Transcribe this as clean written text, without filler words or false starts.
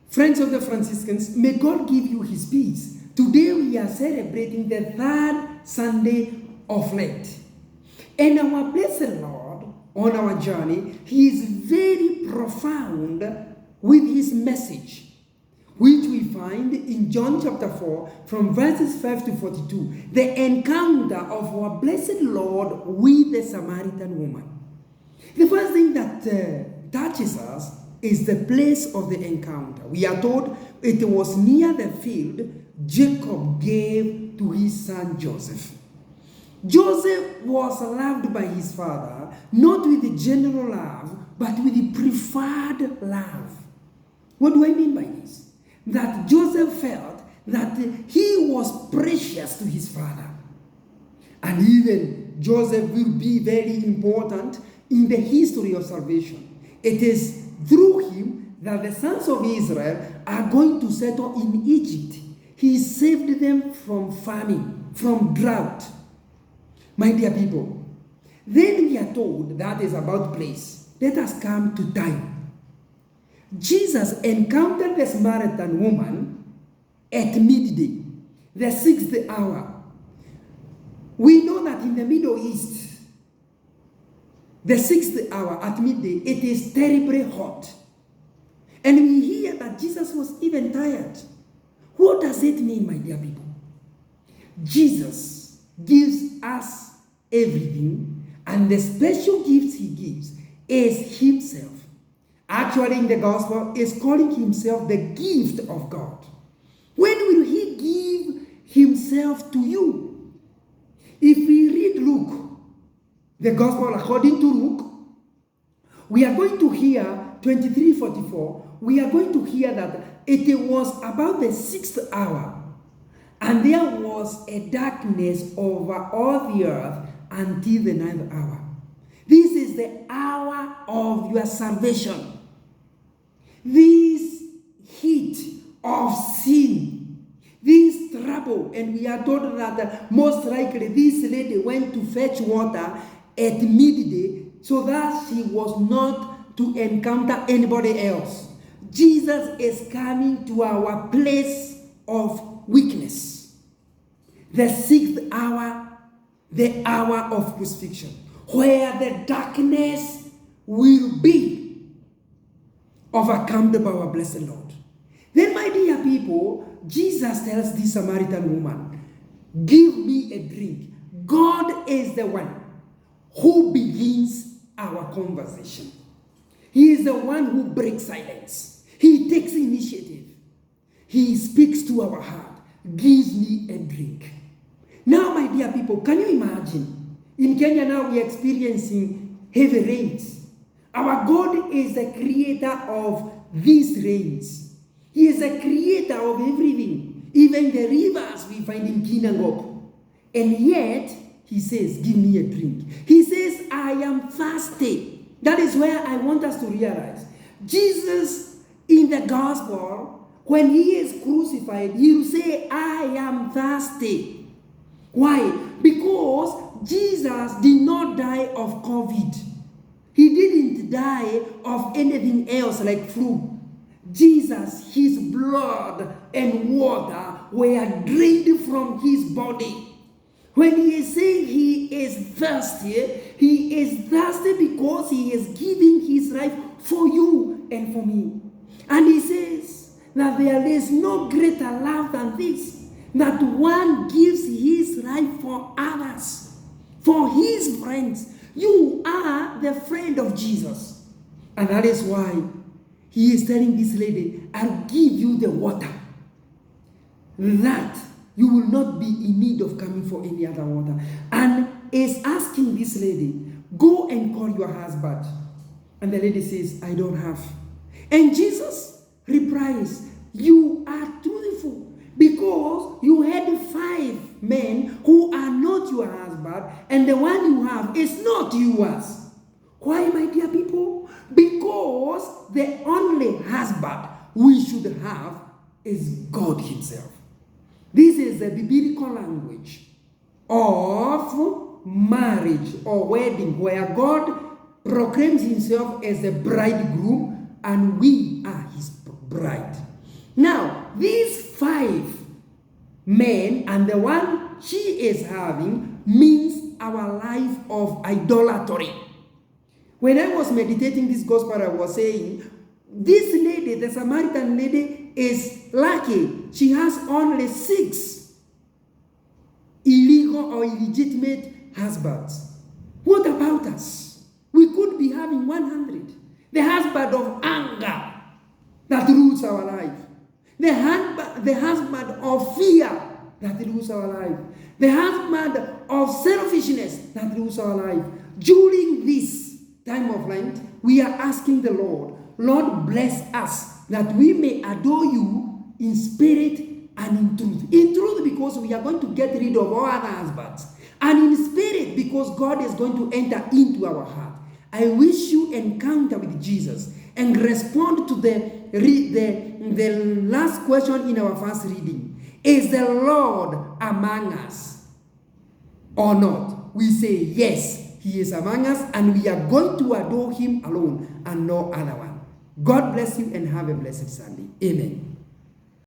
Friends of the Franciscans, may God give you his peace. Today we are celebrating the third Sunday of Lent. And our blessed Lord, on our journey, he is very profound with his message, which we find in John chapter 4 from verses 5 to 42, the encounter of our blessed Lord with the Samaritan woman. The first thing that touches us is the place of the encounter. We are told it was near the field Jacob gave to his son Joseph. Joseph was loved by his father, not with the general love, but with the preferred love. What do I mean by this? That Joseph felt that he was precious to his father. And even Joseph will be very important in the history of salvation. It is through him that the sons of Israel are going to settle in Egypt. He saved them from famine, from drought. My dear people, then we are told that is about place. Let us come to time. Jesus encountered the Samaritan woman at midday, the 6th hour. We know that in the Middle East, the 6th hour at midday, it is terribly hot. And we hear that Jesus was even tired. What does it mean, my dear people? Jesus gives us everything, and the special gifts he gives is himself. Actually, in the gospel, is calling himself the gift of God. When will he give himself to you? If we read Luke, the gospel according to Luke, we are going to hear 23:44. We are going to hear that it was about the 6th hour, and there was a darkness over all the earth until the 9th hour. This is the hour of your salvation. This heat of sin, this trouble, and we are told that most likely this lady went to fetch water at midday so that she was not to encounter anybody else. Jesus is coming to our place of weakness. The 6th hour, the hour of crucifixion, where the darkness will be overcome by our blessed Lord. Then, my dear people, Jesus tells this Samaritan woman, give me a drink. God is the one who begins our conversation. He is the one who breaks silence. He takes initiative. He speaks to our heart. Gives me a drink. Now, my dear people, can you imagine? In Kenya now we are experiencing heavy rains. Our God is the creator of these rains. He is the creator of everything. Even the rivers we find in Kinangop. And yet, he says, give me a drink. He says, I am thirsty. That is where I want us to realize. Jesus in the gospel, when he is crucified, he will say, I am thirsty. Why? Because Jesus did not die of COVID. He didn't die of anything else like flu. Jesus, his blood and water were drained from his body. When he is saying he is thirsty because he is giving his life for you and for me. And he says that there is no greater love than this, that one gives his life for others, for his friends. You are the friend of Jesus. And that is why he is telling this lady, I'll give you the water, that you will not be in need of coming for any other water. And is asking this lady, go and call your husband. And the lady says, I don't have. And Jesus replies, you are truthful, because you had 5 men who are not your husband, and the one you have is not yours. Why, my dear people? Because the only husband we should have is God himself. This is the biblical language of marriage or wedding, where God proclaims himself as the bridegroom and we are his bride. Now, these 5 men and the one she is having means our life of idolatry. When I was meditating this gospel, I was saying, this lady, the Samaritan lady, is lucky. She has only 6 illegal or illegitimate husbands. What about us? We could be having 100. The husband of anger that rules our life. The husband of fear that rules our life. The husband of selfishness that rules our life. During this time of Lent, we are asking the Lord, Lord, bless us that we may adore you in spirit and in truth. In truth, because we are going to get rid of all other husbands. And in spirit, because God is going to enter into our heart. I wish you encounter with Jesus and respond to the last question in our first reading. Is the Lord among us or not? We say yes, he is among us, and we are going to adore him alone and no other one. God bless you and have a blessed Sunday. Amen.